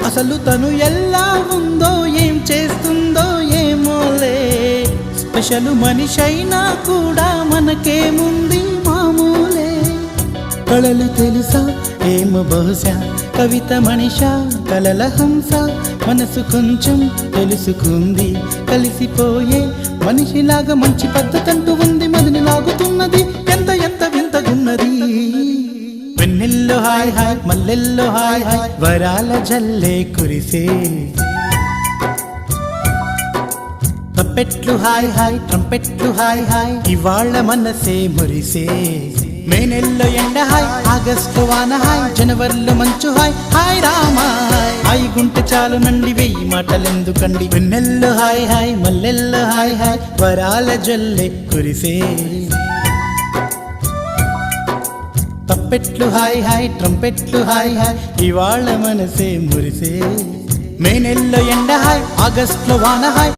అసలు తను ఎలా ఉందో ఏం చేస్తుందో ఏమోలే స్పెషల్ మనిషైనా కూడా మనకేముంది మామూలే కళలు తెలుసా ఏమో బహుశా కవిత మనిషా కలల హంస మనసు కొంచెం తెలుసుకుంది కలిసిపోయే మనిషిలాగా మంచి పద్ధతంటూ ఉంది మదిని లాగుతున్నది ఎంత ఎంత వింతగున్నది వెన్నెల్లో హాయ్ హాయ్ మల్లెల్లో హాయ్ హాయ్ వరాల జల్లే కురిసే తప్పెట్లు హాయ్ హాయ్ ట్రంపెట్లు హాయ్ హాయ్ ఇవాళ్ళ మనసే మురిసే మే నెలలో ఎండ హాయ్ ఆగస్టు వాన హాయ్ జనవరిలో మంచు హాయ్ హాయ్ రామా హాయ్ గుంటె చాలు నండి వెయ్యి మాటలెందుకండి వెన్నెల్లో హాయ్ హాయ్ మల్లెల్లో హాయ్ హాయ్ వరాల జల్లే కురిసే తప్పెట్లు హాయ్ హాయ్ ట్రంపెట్లు హాయ్ హాయ్ ఇవాళ్ళ మనసే మురిసే మే నెలలో ఎండ హాయ్ ఆగస్టులో వాన హాయ్